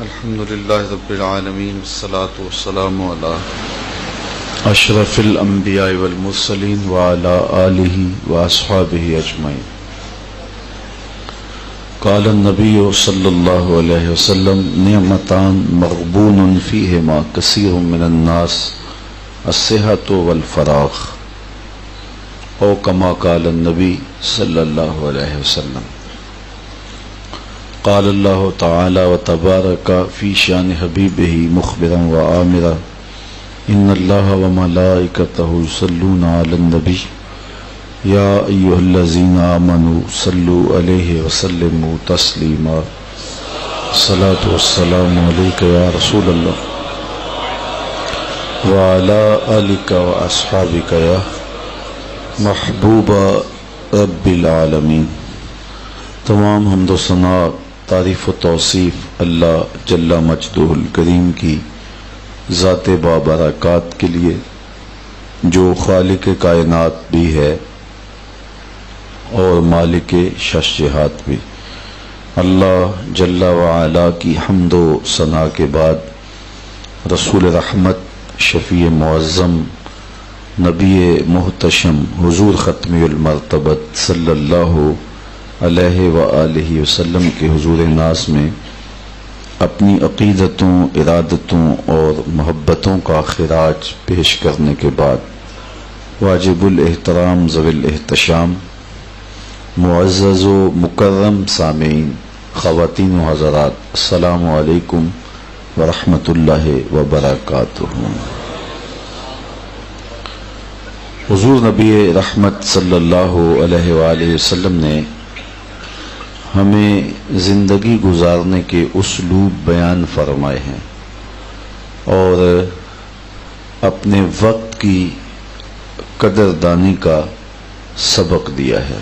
الحمدللہ رب العالمین والصلاة والسلام علی اشرف الانبیاء والمرسلین وعلی آلہ واصحابہ اجمعین. قال النبی صلی اللہ علیہ وسلم نعمتان مغبون فیہما کثیر من الناس الصحۃ والفراغ او کما قال النبی صلی اللہ علیہ وسلم. قال اللہ تعالی وتبارک فی شان حبیبہ مخبرا وآمرا ان اللہ وملائکتہ یصلون علی النبی یا ایھا الذین آمنوا صلوا علیہ وسلموا تسلیما. الصلاۃ والسلام علیک یا رسول اللہ وعلی آلک واصحابک یا محبوب رب العالمین. تمام حمد و ثنا تعریف و توصیف اللہ جل مجدہ الکریم کی ذات بابرکات کے لیے جو خالق کائنات بھی ہے اور مالک شش جہات بھی. اللہ جل وعلا کی حمد و ثنا کے بعد رسول رحمت شفیع معظم نبی محتشم حضور ختم المرتبت صلی اللہ علیہ وآلہ وسلم کے حضور ناز میں اپنی عقیدتوں، ارادتوں اور محبتوں کا خراج پیش کرنے کے بعد واجب الاحترام ذوی الاحتشام معزز و مکرم سامعین، خواتین و حضرات، السلام علیکم ورحمۃ اللہ وبرکاتہ. حضور نبی رحمت صلی اللہ علیہ وآلہ وسلم نے ہمیں زندگی گزارنے کے اسلوب بیان فرمائے ہیں اور اپنے وقت کی قدردانی کا سبق دیا ہے.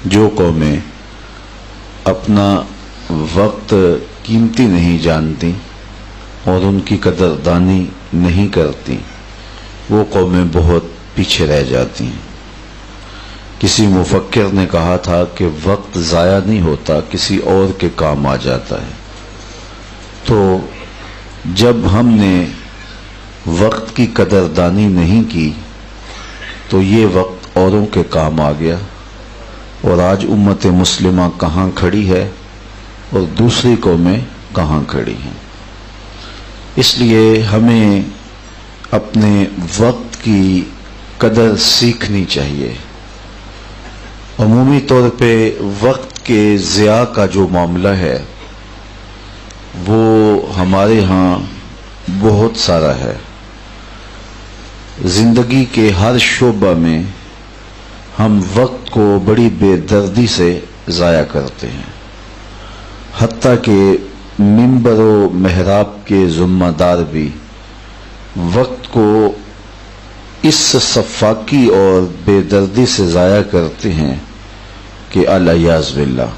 جو قومیں اپنا وقت قیمتی نہیں جانتی اور ان کی قدردانی نہیں کرتی وہ قومیں بہت پیچھے رہ جاتی ہیں. کسی مفکر نے کہا تھا کہ وقت ضائع نہیں ہوتا، کسی اور کے کام آ جاتا ہے. تو جب ہم نے وقت کی قدردانی نہیں کی تو یہ وقت اوروں کے کام آ گیا اور آج امت مسلمہ کہاں کھڑی ہے اور دوسری قومیں کہاں کھڑی ہیں. اس لیے ہمیں اپنے وقت کی قدر سیکھنی چاہیے. عمومی طور پہ وقت کے ضیاع کا جو معاملہ ہے وہ ہمارے ہاں بہت سارا ہے. زندگی کے ہر شعبہ میں ہم وقت کو بڑی بے دردی سے ضائع کرتے ہیں. حتیٰ کہ منبر و محراب کے ذمہ دار بھی وقت کو اس صفاقی اور بے دردی سے ضائع کرتے ہیں کہ الیاذ باللہ،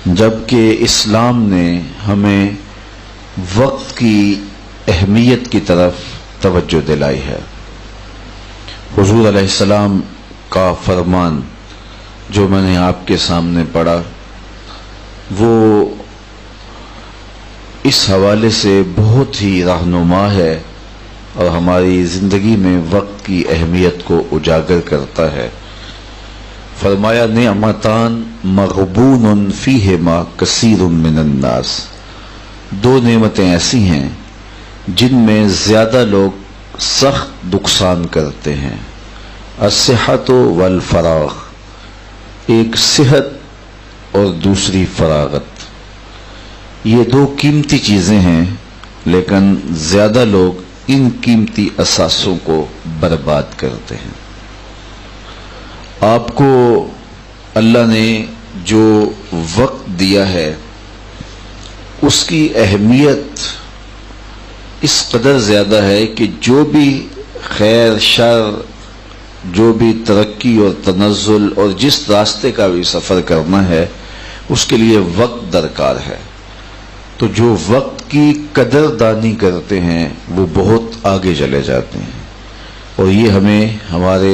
جبکہ اسلام نے ہمیں وقت کی اہمیت کی طرف توجہ دلائی ہے. حضور علیہ السلام کا فرمان جو میں نے آپ کے سامنے پڑھا وہ اس حوالے سے بہت ہی رہنما ہے اور ہماری زندگی میں وقت کی اہمیت کو اجاگر کرتا ہے. فرمایا نعمتان مغبون فیہما کثیر من الناس. دو نعمتیں ایسی ہیں جن میں زیادہ لوگ سخت نقصان کرتے ہیں. الصحۃ والفراغ، ایک صحت اور دوسری فراغت. یہ دو قیمتی چیزیں ہیں لیکن زیادہ لوگ ان قیمتی اثاثوں کو برباد کرتے ہیں. آپ کو اللہ نے جو وقت دیا ہے اس کی اہمیت اس قدر زیادہ ہے کہ جو بھی خیر شر، جو بھی ترقی اور تنزل اور جس راستے کا بھی سفر کرنا ہے اس کے لیے وقت درکار ہے. تو جو وقت کی قدردانی کرتے ہیں وہ بہت آگے چلے جاتے ہیں اور یہ ہمیں ہمارے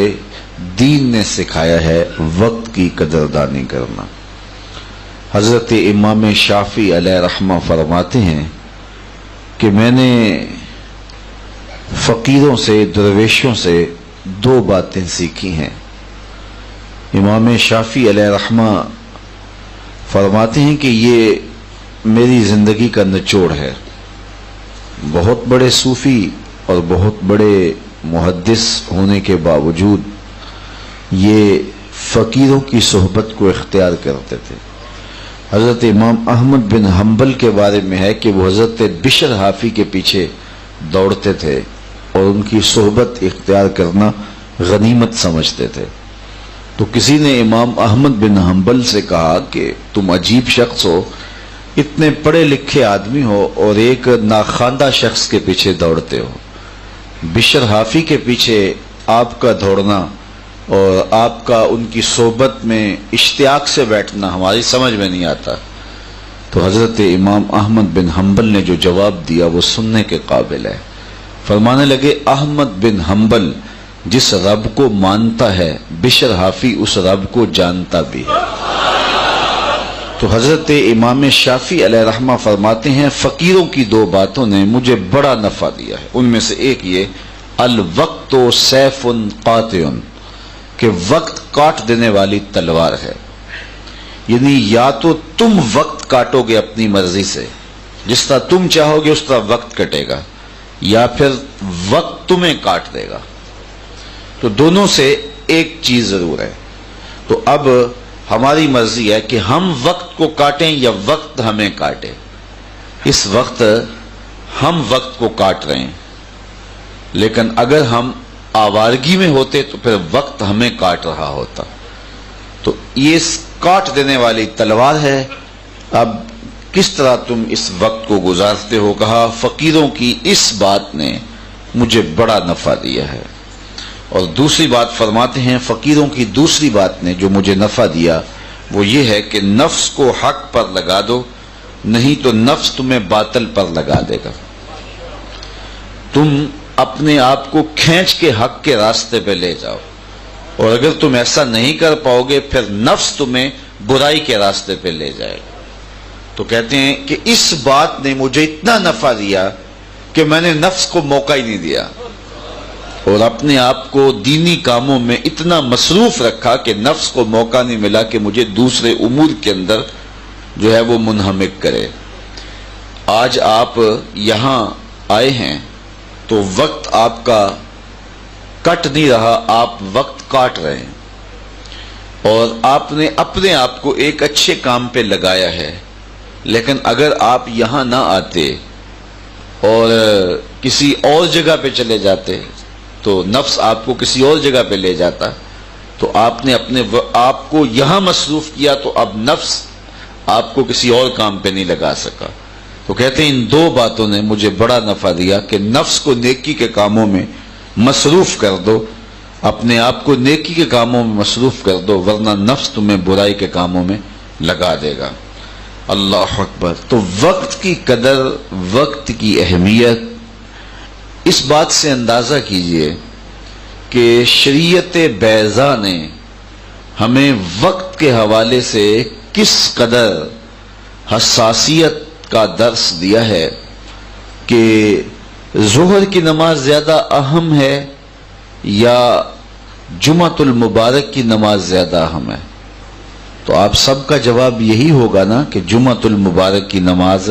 دین نے سکھایا ہے وقت کی قدردانی کرنا. حضرت امام شافعی علیہ رحمہ فرماتے ہیں کہ میں نے فقیروں سے، درویشوں سے دو باتیں سیکھی ہیں۔ امام شافعی علیہ رحمہ فرماتے ہیں کہ یہ میری زندگی کا نچوڑ ہے۔ بہت بڑے صوفی اور بہت بڑے محدث ہونے کے باوجود یہ فقیروں کی صحبت کو اختیار کرتے تھے۔ حضرت امام احمد بن حنبل کے بارے میں ہے کہ وہ حضرت بشر حافی کے پیچھے دوڑتے تھے اور ان کی صحبت اختیار کرنا غنیمت سمجھتے تھے۔ تو کسی نے امام احمد بن حنبل سے کہا کہ تم عجیب شخص ہو، اتنے پڑھے لکھے آدمی ہو اور ایک ناخواندہ شخص کے پیچھے دوڑتے ہو۔ بشر حافی کے پیچھے آپ کا دوڑنا اور آپ کا ان کی صحبت میں اشتیاق سے بیٹھنا ہماری سمجھ میں نہیں آتا۔ تو حضرت امام احمد بن حنبل نے جو جواب دیا وہ سننے کے قابل ہے۔ فرمانے لگے احمد بن حنبل جس رب کو مانتا ہے بشر حافی اس رب کو جانتا بھی ہے۔ تو حضرت امام شافعی علیہ رحمہ فرماتے ہیں فقیروں کی دو باتوں نے مجھے بڑا نفع دیا ہے۔ ان میں سے ایک یہ الوقت سیف قاطع، کہ وقت کاٹ دینے والی تلوار ہے، یعنی یا تو تم وقت کاٹو گے اپنی مرضی سے، جس طرح تم چاہو گے اس طرح وقت کٹے گا، یا پھر وقت تمہیں کاٹ دے گا۔ تو دونوں سے ایک چیز ضرور ہے۔ تو اب ہماری مرضی ہے کہ ہم وقت کو کاٹیں یا وقت ہمیں کاٹے۔ اس وقت ہم وقت کو کاٹ رہے ہیں، لیکن اگر ہم آوارگی میں ہوتے تو پھر وقت ہمیں کاٹ رہا ہوتا۔ تو یہ کاٹ دینے والی تلوار ہے، اب کس طرح تم اس وقت کو گزارتے ہو۔ کہا فقیروں کی اس بات نے مجھے بڑا نفع دیا ہے۔ اور دوسری بات فرماتے ہیں فقیروں کی دوسری بات نے جو مجھے نفع دیا وہ یہ ہے کہ نفس کو حق پر لگا دو، نہیں تو نفس تمہیں باطل پر لگا دے گا۔ تم اپنے آپ کو کھینچ کے حق کے راستے پہ لے جاؤ، اور اگر تم ایسا نہیں کر پاؤ گے پھر نفس تمہیں برائی کے راستے پہ لے جائے گا۔ تو کہتے ہیں کہ اس بات نے مجھے اتنا نفع دیا کہ میں نے نفس کو موقع ہی نہیں دیا، اور اپنے آپ کو دینی کاموں میں اتنا مصروف رکھا کہ نفس کو موقع نہیں ملا کہ مجھے دوسرے امور کے اندر جو ہے وہ منہمک کرے۔ آج آپ یہاں آئے ہیں تو وقت آپ کا کٹ نہیں رہا، آپ وقت کاٹ رہے ہیں، اور آپ نے اپنے آپ کو ایک اچھے کام پہ لگایا ہے۔ لیکن اگر آپ یہاں نہ آتے اور کسی اور جگہ پہ چلے جاتے تو نفس آپ کو کسی اور جگہ پہ لے جاتا، تو آپ نے اپنے آپ کو یہاں مصروف کیا تو اب نفس آپ کو کسی اور کام پہ نہیں لگا سکا۔ تو کہتے ہیں ان دو باتوں نے مجھے بڑا نفع دیا کہ نفس کو نیکی کے کاموں میں مصروف کر دو، اپنے آپ کو نیکی کے کاموں میں مصروف کر دو، ورنہ نفس تمہیں برائی کے کاموں میں لگا دے گا۔ اللہ اکبر۔ تو وقت کی قدر، وقت کی اہمیت، اس بات سے اندازہ کیجئے کہ شریعت بیضاء نے ہمیں وقت کے حوالے سے کس قدر حساسیت کا درس دیا ہے کہ ظہر کی نماز زیادہ اہم ہے یا جمعۃ المبارک کی نماز زیادہ اہم ہے۔ تو آپ سب کا جواب یہی ہوگا نا کہ جمعۃ المبارک کی نماز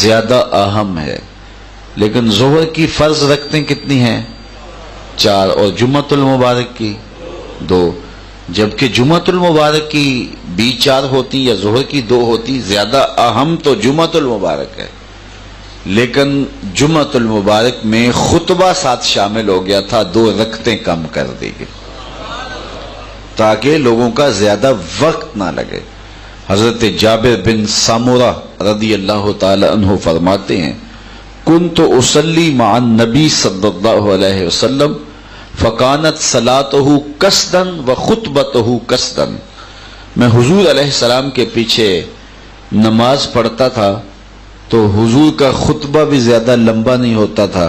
زیادہ اہم ہے، لیکن ظہر کی فرض رکھتے کتنی ہیں؟ 4، اور جمعۃ المبارک کی 2، جبکہ جمعۃ المبارک کی بھی 4 ہوتی یا ظہر کی 2 ہوتی، زیادہ اہم تو جمعۃ المبارک ہے، لیکن جمعۃ المبارک میں خطبہ ساتھ شامل ہو گیا تھا، 2 رکعتیں کم کر دی گئی تاکہ لوگوں کا زیادہ وقت نہ لگے۔ حضرت جابر بن سامورہ رضی اللہ تعالی عنہ فرماتے ہیں کنت اصلی مع النبی صلی اللہ علیہ وسلم فکانت صلاتہ قصدا وخطبتہ قصدا، میں حضور علیہ السلام کے پیچھے نماز پڑھتا تھا تو حضور کا خطبہ بھی زیادہ لمبا نہیں ہوتا تھا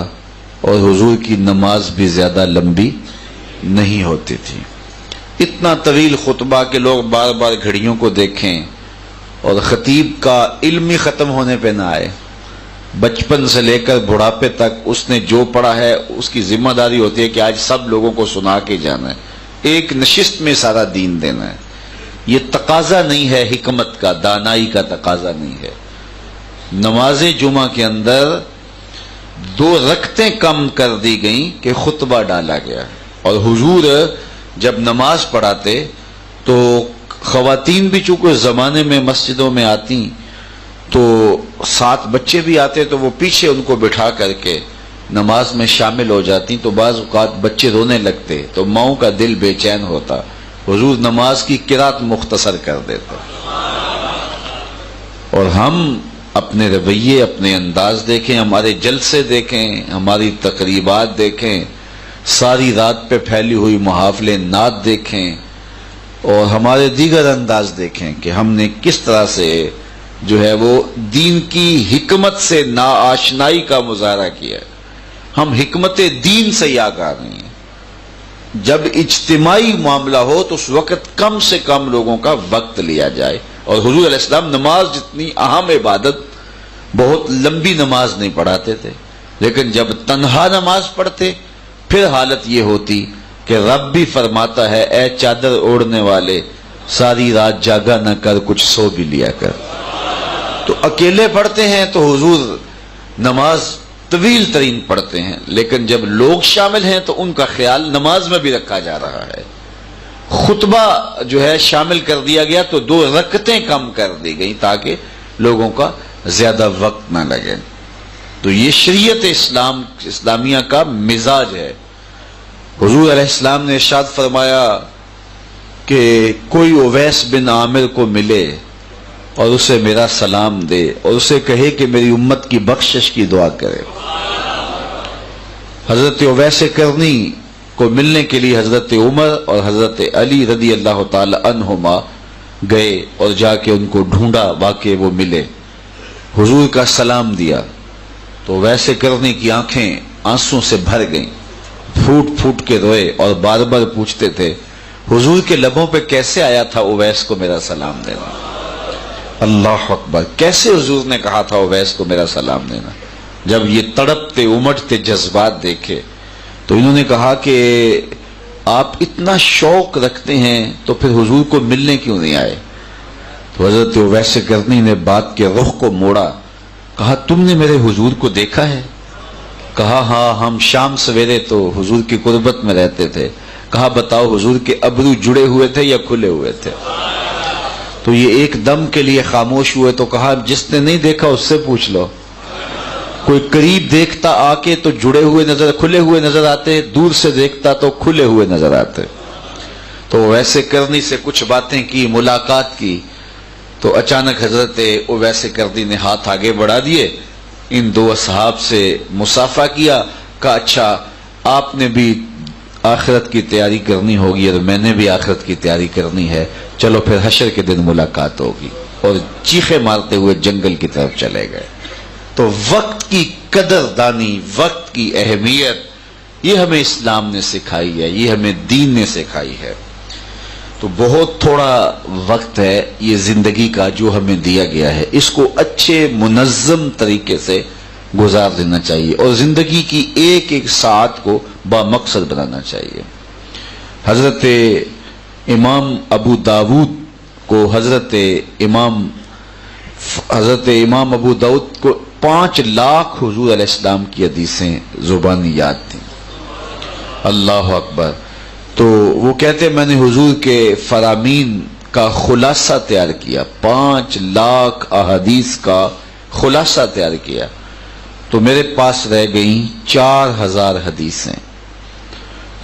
اور حضور کی نماز بھی زیادہ لمبی نہیں ہوتی تھی۔ اتنا طویل خطبہ کہ لوگ بار بار گھڑیوں کو دیکھیں اور خطیب کا علم ہی ختم ہونے پہ نہ آئے، بچپن سے لے کر بڑھاپے تک اس نے جو پڑھا ہے اس کی ذمہ داری ہوتی ہے کہ آج سب لوگوں کو سنا کے جانا ہے، ایک نشست میں سارا دین دینا ہے۔ یہ تقاضا نہیں ہے حکمت کا، دانائی کا تقاضا نہیں ہے۔ نماز جمعہ کے اندر 2 رکعتیں کم کر دی گئیں کہ خطبہ ڈالا گیا، اور حضور جب نماز پڑھاتے تو خواتین بھی چونکہ اس زمانے میں مسجدوں میں آتی تو ساتھ بچے بھی آتے تو وہ پیچھے ان کو بٹھا کر کے نماز میں شامل ہو جاتی، تو بعض اوقات بچے رونے لگتے تو ماؤں کا دل بے چین ہوتا، حضور نماز کی قرات مختصر کر دیتے۔ اور ہم اپنے رویے، اپنے انداز دیکھیں، ہمارے جلسے دیکھیں، ہماری تقریبات دیکھیں، ساری رات پہ پھیلی ہوئی محافل نعت دیکھیں، اور ہمارے دیگر انداز دیکھیں کہ ہم نے کس طرح سے جو ہے وہ دین کی حکمت سے ناآشنائی کا مظاہرہ کیا ہے۔ ہم حکمت دین سے ہی آگاہ نہیں ہیں۔ جب اجتماعی معاملہ ہو تو اس وقت کم سے کم لوگوں کا وقت لیا جائے، اور حضور علیہ السلام نماز جتنی اہم عبادت، بہت لمبی نماز نہیں پڑھاتے تھے، لیکن جب تنہا نماز پڑھتے پھر حالت یہ ہوتی کہ رب بھی فرماتا ہے اے چادر اوڑھنے والے ساری رات جاگا نہ کر، کچھ سو بھی لیا کر۔ تو اکیلے پڑھتے ہیں تو حضور نماز طویل ترین پڑھتے ہیں، لیکن جب لوگ شامل ہیں تو ان کا خیال نماز میں بھی رکھا جا رہا ہے۔ خطبہ جو ہے شامل کر دیا گیا تو 2 رکعتیں کم کر دی گئیں تاکہ لوگوں کا زیادہ وقت نہ لگے۔ تو یہ شریعت اسلامیہ کا مزاج ہے۔ حضور علیہ السلام نے ارشاد فرمایا کہ کوئی اویس بن عامر کو ملے اور اسے میرا سلام دے اور اسے کہے کہ میری امت کی بخشش کی دعا کرے۔ حضرت اویس کرنی کو ملنے کے لیے حضرت عمر اور حضرت علی رضی اللہ تعالی عنہما گئے اور جا کے ان کو ڈھونڈا، واقع وہ ملے، حضور کا سلام دیا تو اویس کرنی کی آنکھیں آنسوں سے بھر گئیں، پھوٹ پھوٹ کے روئے اور بار بار پوچھتے تھے حضور کے لبوں پہ کیسے آیا تھا اویس کو میرا سلام دینا؟ اللہ اکبر، کیسے حضور نے کہا تھا اویس کو میرا سلام دینا؟ جب یہ تڑپتے امٹتے جذبات دیکھے تو انہوں نے کہا کہ آپ اتنا شوق رکھتے ہیں تو پھر حضور کو ملنے کیوں نہیں آئے؟ تو حضرت اویس کرنی نے بات کے رخ کو موڑا، کہا تم نے میرے حضور کو دیکھا ہے؟ کہا ہاں، ہم شام سویرے تو حضور کی قربت میں رہتے تھے۔ کہا بتاؤ حضور کے ابرو جڑے ہوئے تھے یا کھلے ہوئے تھے؟ تو یہ ایک دم کے لیے خاموش ہوئے تو کہا جس نے نہیں دیکھا اس سے پوچھ لو۔ کوئی قریب دیکھتا آ کے تو جڑے ہوئے کھلے ہوئے نظر آتے، دور سے دیکھتا تو کھلے ہوئے نظر آتے۔ تو ویسے کرنی سے کچھ باتیں کی، ملاقات کی، تو اچانک حضرت اویس کرنی نے ہاتھ آگے بڑھا دیے، ان 2 اصحاب سے مصافحہ کیا، کہا اچھا آپ نے بھی آخرت کی تیاری کرنی ہوگی اور میں نے بھی آخرت کی تیاری کرنی ہے، چلو پھر حشر کے دن ملاقات ہوگی، اور چیخے مارتے ہوئے جنگل کی طرف چلے گئے۔ تو وقت کی قدر دانی، وقت کی اہمیت، یہ ہمیں اسلام نے سکھائی ہے، یہ ہمیں دین نے سکھائی ہے۔ تو بہت تھوڑا وقت ہے یہ زندگی کا جو ہمیں دیا گیا ہے، اس کو اچھے منظم طریقے سے گزار دینا چاہیے اور زندگی کی ایک ایک ساعت کو بامقصد بنانا چاہیے۔ حضرت امام ابو داود کو حضرت امام ابو داود کو 5 لاکھ حضور علیہ السلام کی حدیثیں زبانی یاد تھیں۔ اللہ اکبر۔ تو وہ کہتے میں نے حضور کے فرامین کا خلاصہ تیار کیا، 5 لاکھ احادیث کا خلاصہ تیار کیا، تو میرے پاس رہ گئیں 4000 حدیثیں،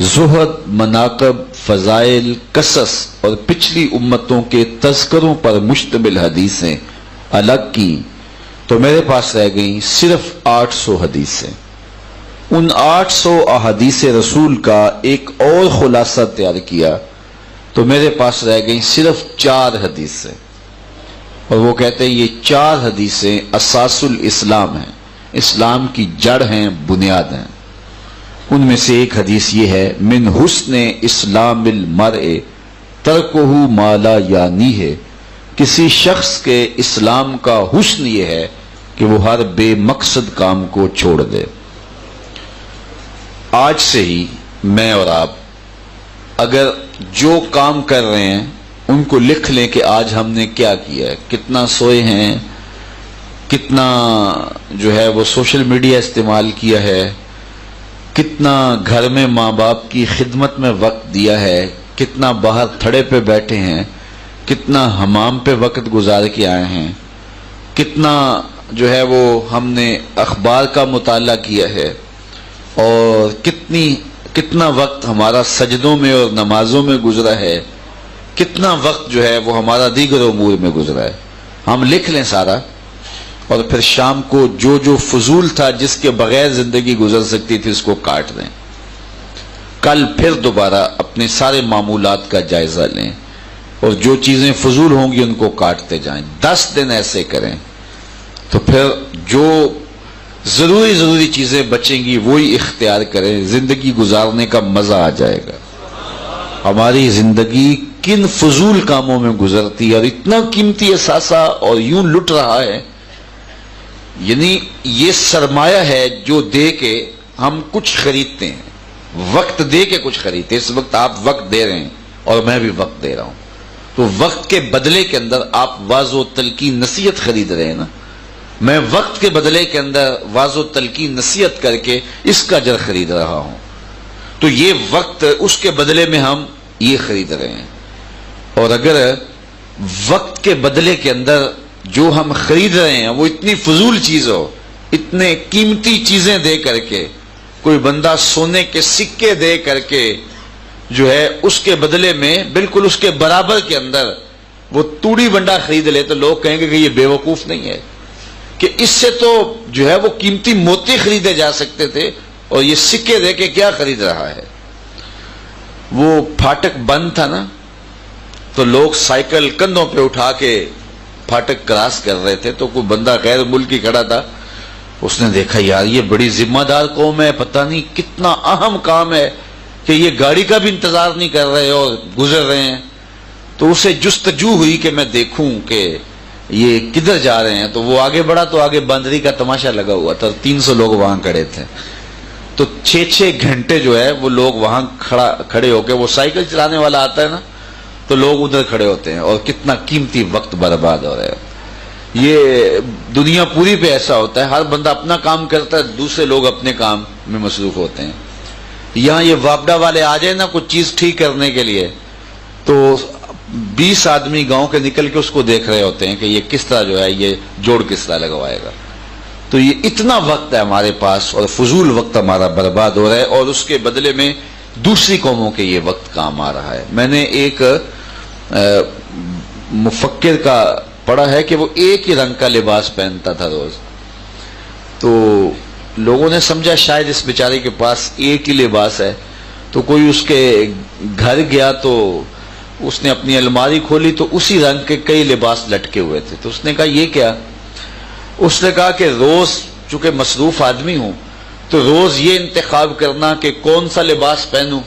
زہد، مناقب، فضائل، قصص اور پچھلی امتوں کے تذکروں پر مشتمل حدیثیں الگ کی، تو میرے پاس رہ گئیں صرف 800 حدیثیں۔ ان 800 احادیث رسول کا ایک اور خلاصہ تیار کیا تو میرے پاس رہ گئیں صرف 4 حدیثیں، اور وہ کہتے ہیں یہ 4 حدیثیں اساس الاسلام ہیں، اسلام کی جڑ ہیں، بنیاد ہیں۔ ان میں سے ایک حدیث یہ ہے من حسن اسلام المرء ترکہ ما لا یعنیہ کسی شخص کے اسلام کا حسن یہ ہے کہ وہ ہر بے مقصد کام کو چھوڑ دے۔ آج سے ہی میں اور آپ اگر جو کام کر رہے ہیں ان کو لکھ لیں کہ آج ہم نے کیا کیا ہے، کتنا سوئے ہیں، کتنا جو ہے وہ سوشل میڈیا استعمال کیا ہے، کتنا گھر میں ماں باپ کی خدمت میں وقت دیا ہے، کتنا باہر تھڑے پہ بیٹھے ہیں، کتنا حمام پہ وقت گزار کے آئے ہیں، کتنا جو ہے وہ ہم نے اخبار کا مطالعہ کیا ہے، اور کتنا وقت ہمارا سجدوں میں اور نمازوں میں گزرا ہے، کتنا وقت جو ہے وہ ہمارا دیگر امور میں گزرا ہے۔ ہم لکھ لیں سارا، اور پھر شام کو جو جو فضول تھا جس کے بغیر زندگی گزر سکتی تھی اس کو کاٹ دیں۔ کل پھر دوبارہ اپنے سارے معمولات کا جائزہ لیں اور جو چیزیں فضول ہوں گی ان کو کاٹتے جائیں۔ 10 دن ایسے کریں تو پھر جو ضروری چیزیں بچیں گی وہی اختیار کریں، زندگی گزارنے کا مزہ آ جائے گا۔ ہماری زندگی کن فضول کاموں میں گزرتی ہے اور اتنا قیمتی اثاثہ اور یوں لٹ رہا ہے، یعنی یہ سرمایہ ہے جو دے کے ہم کچھ خریدتے ہیں، وقت دے کے کچھ خریدتے ہیں۔ اس وقت آپ وقت دے رہے ہیں اور میں بھی وقت دے رہا ہوں، تو وقت کے بدلے کے اندر آپ واعظ و تلقین نصیحت خرید رہے ہیں نا۔ میں وقت کے بدلے کے اندر واعظ و تلقین نصیحت کر کے اس کا اجر خرید رہا ہوں، تو یہ وقت اس کے بدلے میں ہم یہ خرید رہے ہیں۔ اور اگر وقت کے بدلے کے اندر جو ہم خرید رہے ہیں وہ اتنی فضول چیز ہو، اتنے قیمتی چیزیں دے کر کے، کوئی بندہ سونے کے سکے دے کر کے جو ہے اس کے بدلے میں بالکل اس کے برابر کے اندر وہ توڑی بنڈا خرید لے، تو لوگ کہیں گے کہ یہ بے وقوف نہیں ہے کہ اس سے تو جو ہے وہ قیمتی موتی خریدے جا سکتے تھے اور یہ سکے دے کے کیا خرید رہا ہے۔ وہ پھاٹک بند تھا نا، تو لوگ سائیکل کندھوں پہ اٹھا کے پھاٹک کراس کر رہے تھے، تو کوئی بندہ غیر ملکی کھڑا تھا، اس نے دیکھا یار یہ بڑی ذمہ دار قوم ہے، پتہ نہیں کتنا اہم کام ہے کہ یہ گاڑی کا بھی انتظار نہیں کر رہے اور گزر رہے ہیں، تو اسے جستجو ہوئی کہ میں دیکھوں کہ یہ کدھر جا رہے ہیں۔ تو وہ آگے بڑھا تو آگے باندری کا تماشا لگا ہوا تھا، 300 لوگ وہاں کھڑے تھے، تو 6 گھنٹے جو ہے وہ لوگ وہاں کھڑے ہو کے، وہ سائیکل چلانے والا آتا ہے نا تو لوگ ادھر کھڑے ہوتے ہیں اور کتنا قیمتی وقت برباد ہو رہا ہے۔ یہ دنیا پوری پہ ایسا ہوتا ہے، ہر بندہ اپنا کام کرتا ہے، دوسرے لوگ اپنے کام میں مصروف ہوتے ہیں۔ یہاں یہ واپڈا والے آ جائیں نا کچھ چیز ٹھیک کرنے کے لیے، تو 20 آدمی گاؤں کے نکل کے اس کو دیکھ رہے ہوتے ہیں کہ یہ کس طرح جو ہے یہ جوڑ کس طرح لگوائے گا۔ تو یہ اتنا وقت ہے ہمارے پاس اور فضول وقت ہمارا برباد ہو رہا ہے، اور اس کے بدلے میں دوسری قوموں کے یہ وقت کام آ رہا ہے۔ میں نے ایک مفکر کا پڑھا ہے کہ وہ ایک ہی رنگ کا لباس پہنتا تھا روز، تو لوگوں نے سمجھا شاید اس بیچارے کے پاس ایک ہی لباس ہے، تو کوئی اس کے گھر گیا تو اس نے اپنی الماری کھولی تو اسی رنگ کے کئی لباس لٹکے ہوئے تھے، تو اس نے کہا یہ کیا؟ اس نے کہا کہ روز چونکہ مصروف آدمی ہوں تو روز یہ انتخاب کرنا کہ کون سا لباس پہنوں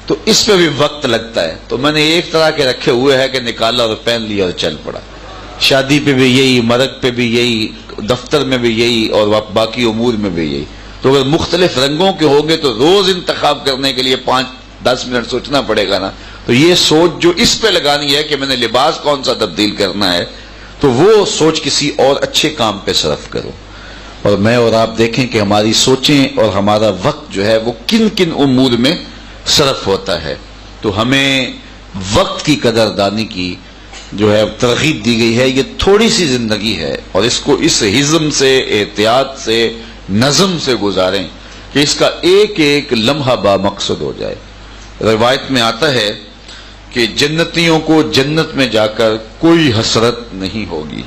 تو اس پہ بھی وقت لگتا ہے، تو میں نے ایک طرح کے رکھے ہوئے ہے کہ نکالا اور پہن لیا اور چل پڑا۔ شادی پہ بھی یہی، مرگ پہ بھی یہی، دفتر میں بھی یہی اور باقی امور میں بھی یہی۔ تو اگر مختلف رنگوں کے ہوں گے تو روز انتخاب کرنے کے لیے 5-10 منٹ سوچنا پڑے گا نا، تو یہ سوچ جو اس پہ لگانی ہے کہ میں نے لباس کون سا تبدیل کرنا ہے، تو وہ سوچ کسی اور اچھے کام پہ صرف کرو۔ اور میں اور آپ دیکھیں کہ ہماری سوچیں اور ہمارا وقت جو ہے وہ کن کن امور میں صرف ہوتا ہے، تو ہمیں وقت کی قدر دانی کی جو ہے ترغیب دی گئی ہے۔ یہ تھوڑی سی زندگی ہے اور اس کو اس حزم سے، احتیاط سے، نظم سے گزاریں کہ اس کا ایک ایک لمحہ با مقصد ہو جائے۔ روایت میں آتا ہے کہ جنتیوں کو جنت میں جا کر کوئی حسرت نہیں ہوگی،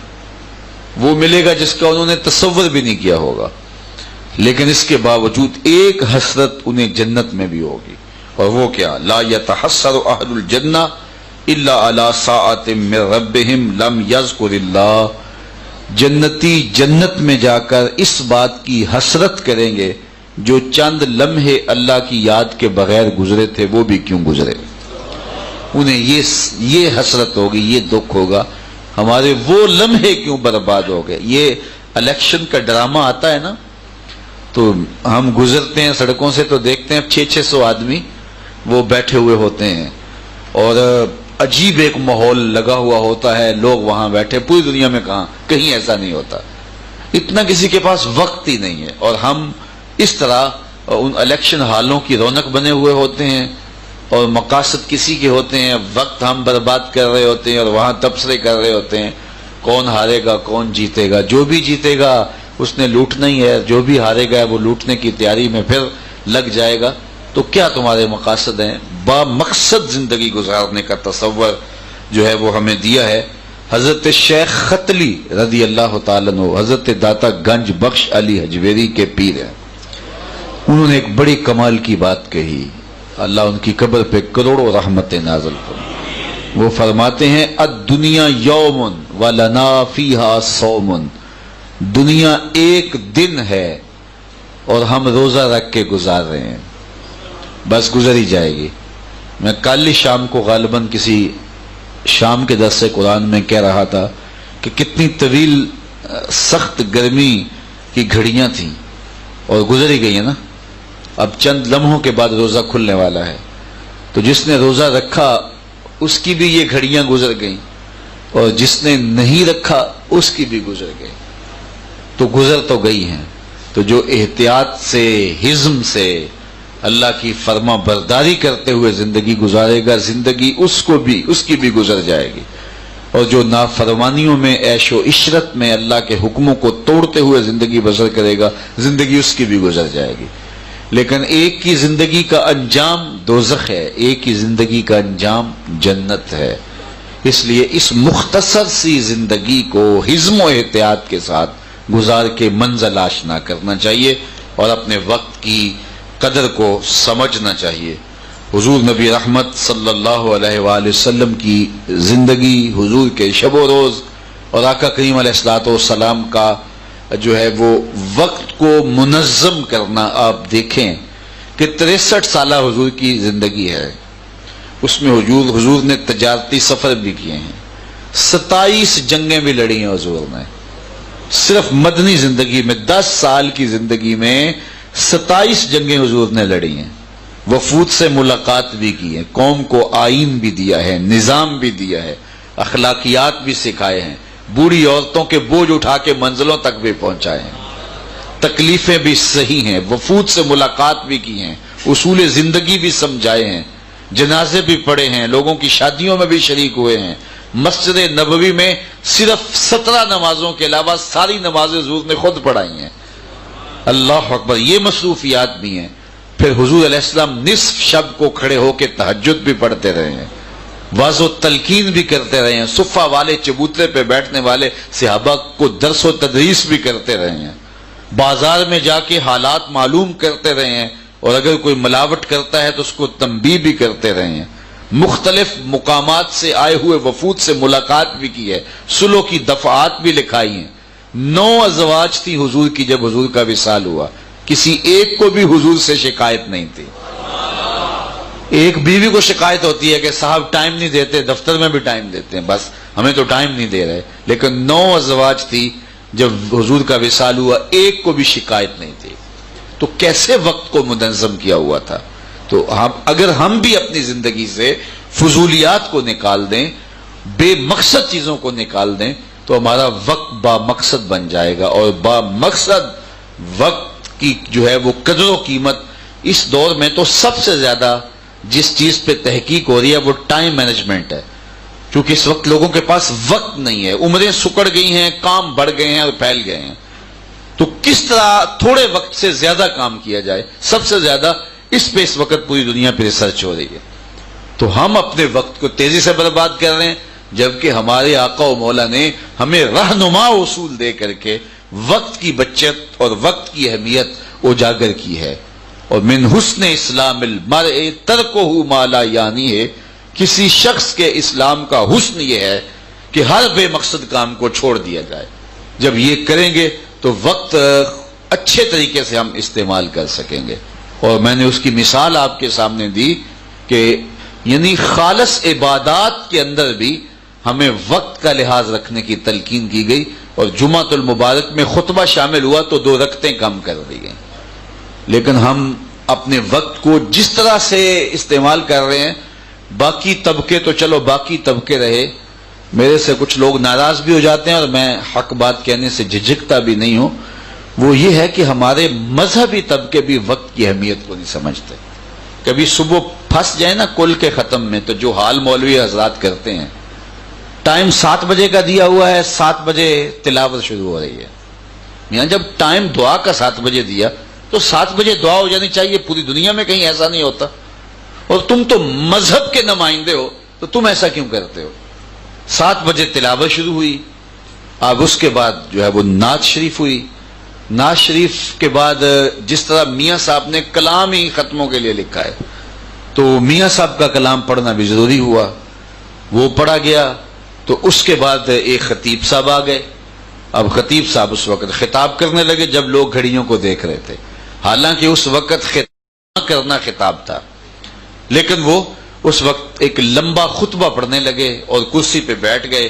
وہ ملے گا جس کا انہوں نے تصور بھی نہیں کیا ہوگا، لیکن اس کے باوجود ایک حسرت انہیں جنت میں بھی ہوگی، اور وہ کیا؟ لا يتحسر اہل الجنہ الا علی ساعۃ من ربہم لم یذکر اللہ۔ جنتی جنت میں جا کر اس بات کی حسرت کریں گے جو چند لمحے اللہ کی یاد کے بغیر گزرے تھے، وہ بھی کیوں گزرے، انہیں یہ حسرت ہوگی، یہ دکھ ہوگا۔ ہمارے وہ لمحے کیوں برباد ہو گئے؟ یہ الیکشن کا ڈرامہ آتا ہے نا، تو ہم گزرتے ہیں سڑکوں سے تو دیکھتے ہیں 600 آدمی وہ بیٹھے ہوئے ہوتے ہیں اور عجیب ایک ماحول لگا ہوا ہوتا ہے، لوگ وہاں بیٹھے. پوری دنیا میں کہاں کہیں ایسا نہیں ہوتا. اتنا کسی کے پاس وقت ہی نہیں ہے، اور ہم اس طرح ان الیکشن ہالوں کی رونق بنے ہوئے ہوتے ہیں اور مقاصد کسی کے ہوتے ہیں، وقت ہم برباد کر رہے ہوتے ہیں اور وہاں تبصرے کر رہے ہوتے ہیں کون ہارے گا کون جیتے گا. جو بھی جیتے گا اس نے لوٹنا ہی ہے، جو بھی ہارے گا وہ لوٹنے کی تیاری میں پھر لگ جائے گا. تو کیا تمہارے مقاصد ہیں؟ با مقصد زندگی گزارنے کا تصور جو ہے وہ ہمیں دیا ہے. حضرت شیخ ختلی رضی اللہ تعالیٰ عنہ حضرت داتا گنج بخش علی حجویری کے پیر ہیں. انہوں نے ایک بڑی کمال کی بات کہی، اللہ ان کی قبر پہ کروڑوں رحمت نازل فرمائے. وہ فرماتے ہیں الدنیا یوم ولنا فیہا صوم، دنیا ایک دن ہے اور ہم روزہ رکھ کے گزار رہے ہیں، بس گزر ہی جائے گی. میں کل شام کو غالباً کسی شام کے درس قرآن میں کہہ رہا تھا کہ کتنی طویل سخت گرمی کی گھڑیاں تھیں اور گزر ہی گئی ہیں نا. اب چند لمحوں کے بعد روزہ کھلنے والا ہے، تو جس نے روزہ رکھا اس کی بھی یہ گھڑیاں گزر گئیں اور جس نے نہیں رکھا اس کی بھی گزر گئی. تو گزر تو گئی ہیں. تو جو احتیاط سے حزم سے اللہ کی فرما برداری کرتے ہوئے زندگی گزارے گا، زندگی اس کی بھی گزر جائے گی. اور جو نافرمانیوں میں عیش و عشرت میں اللہ کے حکموں کو توڑتے ہوئے زندگی بسر کرے گا، زندگی اس کی بھی گزر جائے گی. لیکن ایک کی زندگی کا انجام دوزخ ہے، ایک کی زندگی کا انجام جنت ہے. اس لیے اس مختصر سی زندگی کو حزم و احتیاط کے ساتھ گزار کے منزل آشنا کرنا چاہیے اور اپنے وقت کی قدر کو سمجھنا چاہیے. حضور نبی رحمت صلی اللہ علیہ وآلہ وسلم کی زندگی، حضور کے شب و روز اور آقا کریم علیہ الصلوۃ والسلام کا جو ہے وہ وقت کو منظم کرنا. آپ دیکھیں کہ 63 سالہ حضور کی زندگی ہے، اس میں حضور نے تجارتی سفر بھی کیے ہیں، 27 جنگیں بھی لڑی ہیں حضور نے. صرف مدنی زندگی میں 10 سال کی زندگی میں 27 جنگیں حضور نے لڑی ہیں. وفود سے ملاقات بھی کی ہے، قوم کو آئین بھی دیا ہے، نظام بھی دیا ہے، اخلاقیات بھی سکھائے ہیں، بوڑھی عورتوں کے بوجھ اٹھا کے منزلوں تک بھی پہنچائے ہیں، تکلیفیں بھی صحیح ہیں، وفود سے ملاقات بھی کی ہیں، اصول زندگی بھی سمجھائے ہیں، جنازے بھی پڑھے ہیں، لوگوں کی شادیوں میں بھی شریک ہوئے ہیں. مسجد نبوی میں صرف 17 نمازوں کے علاوہ ساری نمازیں حضور نے خود پڑھائی ہیں. اللہ اکبر. یہ مصروفیات بھی ہیں. پھر حضور علیہ السلام نصف شب کو کھڑے ہو کے تہجد بھی پڑھتے رہے ہیں، واضح و تلقین بھی کرتے رہے ہیں، صفہ والے چبوترے پہ بیٹھنے والے صحابہ کو درس و تدریس بھی کرتے رہے ہیں، بازار میں جا کے حالات معلوم کرتے رہے ہیں اور اگر کوئی ملاوٹ کرتا ہے تو اس کو تنبیہ بھی کرتے رہے ہیں. مختلف مقامات سے آئے ہوئے وفود سے ملاقات بھی کی ہے، صلح کی دفعات بھی لکھائی ہیں. 9 ازواج تھی حضور کی جب حضور کا وصال ہوا، کسی ایک کو بھی حضور سے شکایت نہیں تھی. ایک بیوی کو شکایت ہوتی ہے کہ صاحب ٹائم نہیں دیتے، دفتر میں بھی ٹائم دیتے ہیں، بس ہمیں تو ٹائم نہیں دے رہے. لیکن 9 ازواج تھی جب حضور کا وصال ہوا، ایک کو بھی شکایت نہیں تھی. تو کیسے وقت کو منظم کیا ہوا تھا. تو اگر ہم بھی اپنی زندگی سے فضولیات کو نکال دیں، بے مقصد چیزوں کو نکال دیں، تو ہمارا وقت با مقصد بن جائے گا. اور با مقصد وقت کی جو ہے وہ قدر و قیمت اس دور میں تو سب سے زیادہ جس چیز پہ تحقیق ہو رہی ہے وہ ٹائم مینجمنٹ ہے. کیونکہ اس وقت لوگوں کے پاس وقت نہیں ہے، عمریں سکڑ گئی ہیں، کام بڑھ گئے ہیں اور پھیل گئے ہیں. تو کس طرح تھوڑے وقت سے زیادہ کام کیا جائے، سب سے زیادہ اس پہ اس وقت پوری دنیا پہ ریسرچ ہو رہی ہے. تو ہم اپنے وقت کو تیزی سے برباد کر رہے ہیں، جبکہ ہمارے آقا و مولا نے ہمیں رہنما اصول دے کر کے وقت کی بچت اور وقت کی اہمیت اجاگر کی ہے. اور من حسن اسلام المرء ترکہ ما لا یعنی ہے، کسی شخص کے اسلام کا حسن یہ ہے کہ ہر بے مقصد کام کو چھوڑ دیا جائے. جب یہ کریں گے تو وقت اچھے طریقے سے ہم استعمال کر سکیں گے. اور میں نے اس کی مثال آپ کے سامنے دی کہ یعنی خالص عبادات کے اندر بھی ہمیں وقت کا لحاظ رکھنے کی تلقین کی گئی، اور جمعۃ المبارک میں خطبہ شامل ہوا تو 2 رکعتیں کم کر دی گئیں۔ لیکن ہم اپنے وقت کو جس طرح سے استعمال کر رہے ہیں، باقی طبقے تو چلو باقی طبقے رہے، میرے سے کچھ لوگ ناراض بھی ہو جاتے ہیں اور میں حق بات کہنے سے جھجکتا بھی نہیں ہوں، وہ یہ ہے کہ ہمارے مذہبی طبقے بھی وقت کی اہمیت کو نہیں سمجھتے۔ کبھی صبح پھنس جائے نا کل کے ختم میں، تو جو حال مولوی حضرات کرتے ہیں، ٹائم 7 بجے کا دیا ہوا ہے، 7 بجے تلاوت شروع ہو رہی ہے۔ یہاں جب ٹائم دعا کا 7 بجے دیا تو 7 بجے دعا ہو جانی چاہیے، پوری دنیا میں کہیں ایسا نہیں ہوتا، اور تم تو مذہب کے نمائندے ہو تو تم ایسا کیوں کرتے ہو؟ 7 بجے تلاوت شروع ہوئی، اب اس کے بعد جو ہے وہ نعت شریف ہوئی، نعت شریف کے بعد جس طرح میاں صاحب نے کلام ہی ختموں کے لیے لکھا ہے، تو میاں صاحب کا کلام پڑھنا بھی ضروری ہوا، وہ پڑھا گیا۔ تو اس کے بعد ایک خطیب صاحب آ گئے، اب خطیب صاحب اس وقت خطاب کرنے لگے جب لوگ گھڑیوں کو دیکھ رہے تھے، حالانکہ اس وقت خطاب کرنا خطاب تھا، لیکن وہ اس وقت ایک لمبا خطبہ پڑھنے لگے اور کرسی پہ بیٹھ گئے۔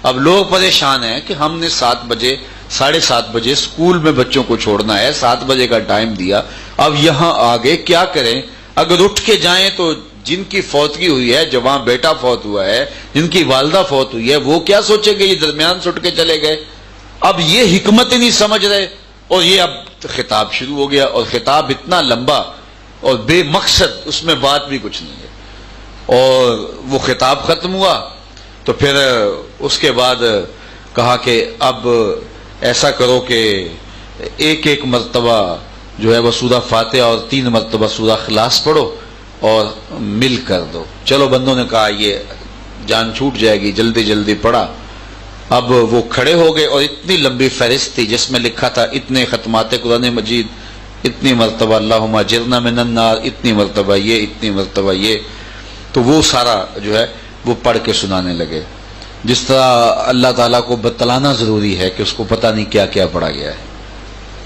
اب لوگ پریشان ہیں کہ ہم نے 7 بجے 7:30 بجے اسکول میں بچوں کو چھوڑنا ہے، 7 بجے کا ٹائم دیا، اب یہاں آگے کیا کریں؟ اگر اٹھ کے جائیں تو جن کی فوتگی ہوئی ہے، جوان بیٹا فوت ہوا ہے، جن کی والدہ فوت ہوئی ہے، وہ کیا سوچیں گے؟ یہ درمیان سے اٹھ کے چلے گئے۔ اب یہ حکمت ہی نہیں سمجھ رہے، اور یہ اب خطاب شروع ہو گیا، اور خطاب اتنا لمبا اور بے مقصد، اس میں بات بھی کچھ نہیں ہے، اور وہ خطاب ختم ہوا تو پھر اس کے بعد کہا کہ اب ایسا کرو کہ ایک مرتبہ جو ہے وہ سورہ فاتحہ اور 3 مرتبہ سورہ اخلاص پڑھو اور مل کر دو۔ چلو بندوں نے کہا یہ جان چھوٹ جائے گی، جلدی جلدی پڑھا۔ اب وہ کھڑے ہو گئے اور اتنی لمبی فہرست تھی جس میں لکھا تھا اتنے ختمات قرآن مجید، اتنی مرتبہ اللہم اجرنا من النار، اتنی مرتبہ یہ، اتنی مرتبہ یہ، تو وہ سارا جو ہے وہ پڑھ کے سنانے لگے، جس طرح اللہ تعالیٰ کو بتلانا ضروری ہے کہ اس کو پتہ نہیں کیا کیا پڑھا گیا ہے۔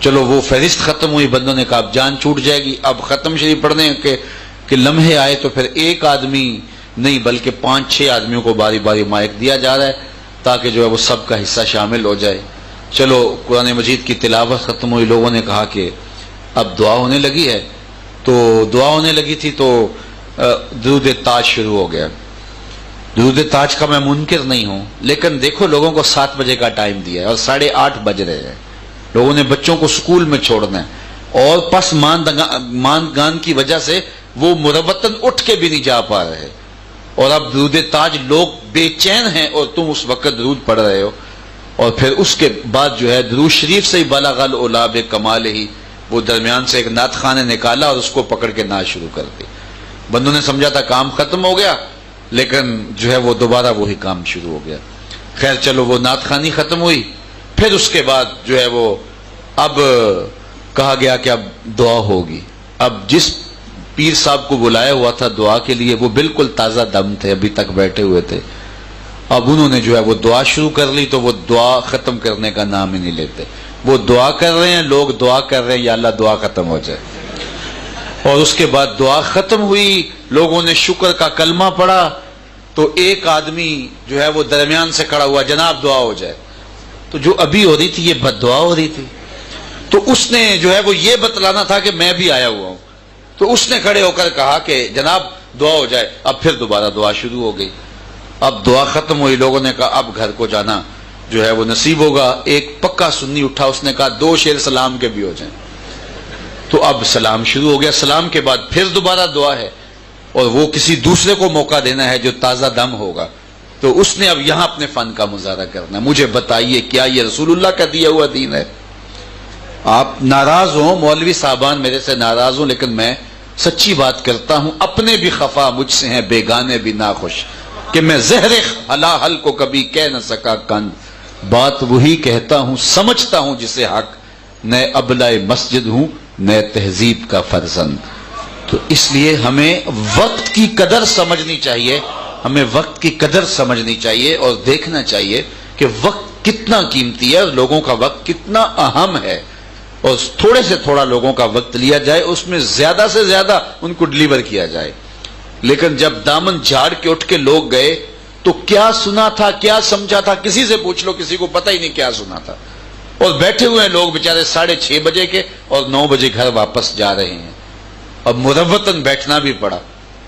چلو وہ فہرست ختم ہوئی، بندوں نے کہا اب جان چھوٹ جائے گی، اب ختم شریف پڑھنے کہ لمحے آئے تو پھر ایک آدمی نہیں بلکہ 5-6 آدمیوں کو باری باری مائک دیا جا رہا ہے تاکہ جو ہے وہ سب کا حصہ شامل ہو جائے۔ چلو قرآن مجید کی تلاوت ختم ہوئی، لوگوں نے کہا کہ اب دعا ہونے لگی ہے، تو دعا ہونے لگی تھی تو درود تاج شروع ہو گیا۔ درود تاج کا میں منکر نہیں ہوں، لیکن دیکھو لوگوں کو 7 بجے کا ٹائم دیا ہے اور 8:30 بج رہے ہیں، لوگوں نے بچوں کو سکول میں چھوڑنا ہے، اور پس ماندگان کی وجہ سے وہ مربتاً اٹھ کے بھی نہیں جا پا رہے، اور اب درود تاج لوگ بے چین ہیں اور تم اس وقت درود پڑھ رہے ہو، اور پھر اس کے بعد جو ہے درود شریف سے ہی بلغ العلا بکمالہ ہی، وہ درمیان سے ایک نعت خواں نے نکالا اور اس کو پکڑ کے نعت شروع کر دی۔ بندوں نے سمجھا تھا کام ختم ہو گیا، لیکن جو ہے وہ دوبارہ وہی کام شروع ہو گیا۔ خیر چلو وہ نعت خوانی ختم ہوئی، پھر اس کے بعد جو ہے وہ اب کہا گیا کہ اب دعا ہوگی۔ اب جس پیر صاحب کو بلایا ہوا تھا دعا کے لیے وہ بالکل تازہ دم تھے، ابھی تک بیٹھے ہوئے تھے، اب انہوں نے جو ہے وہ دعا شروع کر لی تو وہ دعا ختم کرنے کا نام ہی نہیں لیتے۔ وہ دعا کر رہے ہیں، لوگ دعا کر رہے ہیں یا اللہ دعا ختم ہو جائے، اور اس کے بعد دعا ختم ہوئی، لوگوں نے شکر کا کلمہ پڑھا تو ایک آدمی جو ہے وہ درمیان سے کھڑا ہوا، جناب دعا ہو جائے، تو جو ابھی ہو رہی تھی یہ بد دعا ہو رہی تھی، تو اس نے جو ہے وہ یہ بتلانا تھا کہ میں بھی آیا ہوا ہوں، تو اس نے کھڑے ہو کر کہا کہ جناب دعا ہو جائے۔ اب پھر دوبارہ دعا شروع ہو گئی، اب دعا ختم ہوئی، لوگوں نے کہا اب گھر کو جانا جو ہے وہ نصیب ہوگا۔ ایک پکا سنی اٹھا، اس نے کہا 2 شعر سلام کے بھی ہو جائیں، تو اب سلام شروع ہو گیا، سلام کے بعد پھر دوبارہ دعا ہے، اور وہ کسی دوسرے کو موقع دینا ہے جو تازہ دم ہوگا، تو اس نے اب یہاں اپنے فن کا مظاہرہ کرنا ہے۔ مجھے بتائیے کیا یہ رسول اللہ کا دیا ہوا دین ہے؟ آپ ناراض ہوں، مولوی صاحبان میرے سے ناراض ہوں، لیکن میں سچی بات کرتا ہوں، اپنے بھی خفا مجھ سے ہیں، بیگانے بھی ناخوش، کہ میں زہر حل کو کبھی کہہ نہ سکا کند، بات وہی کہتا ہوں سمجھتا ہوں جسے حق، نئے ابلائے مسجد ہوں نئے تہذیب کا فرزند۔ تو اس لیے ہمیں وقت کی قدر سمجھنی چاہیے، ہمیں وقت کی قدر سمجھنی چاہیے اور دیکھنا چاہیے کہ وقت کتنا قیمتی ہے اور لوگوں کا وقت کتنا اہم ہے، اور تھوڑے سے تھوڑا لوگوں کا وقت لیا جائے، اس میں زیادہ سے زیادہ ان کو ڈلیور کیا جائے۔ لیکن جب دامن جھاڑ کے اٹھ کے لوگ گئے تو کیا سنا تھا، کیا سمجھا تھا، کسی سے پوچھ لو، کسی کو پتہ ہی نہیں کیا سنا تھا. اور بیٹھے ہوئے ہیں لوگ بےچارے 6:30 بجے کے اور 9 بجے گھر واپس جا رہے ہیں. اب مروتاً بیٹھنا بھی پڑا.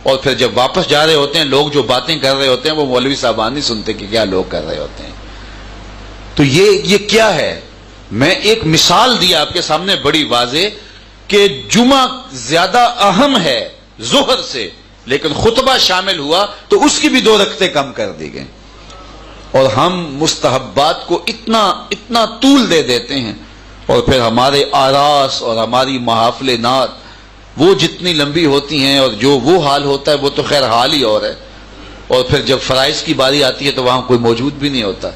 اور پھر جب واپس جا رہے ہوتے ہیں لوگ جو باتیں کر رہے ہوتے ہیں وہ مولوی صاحبان نہیں سنتے کہ کیا لوگ کر رہے ہوتے ہیں. تو یہ کیا ہے؟ میں ایک مثال دی آپ کے سامنے بڑی واضح کہ جمعہ زیادہ اہم ہے ظہر سے، لیکن خطبہ شامل ہوا تو اس کی بھی 2 رکعتیں کم کر دی گئیں. اور ہم مستحبات کو اتنا طول دے دیتے ہیں، اور پھر ہمارے آراس اور ہماری محافل نعت وہ جتنی لمبی ہوتی ہیں اور جو وہ حال ہوتا ہے وہ تو خیر حال ہی اور ہے. اور پھر جب فرائض کی باری آتی ہے تو وہاں کوئی موجود بھی نہیں ہوتا.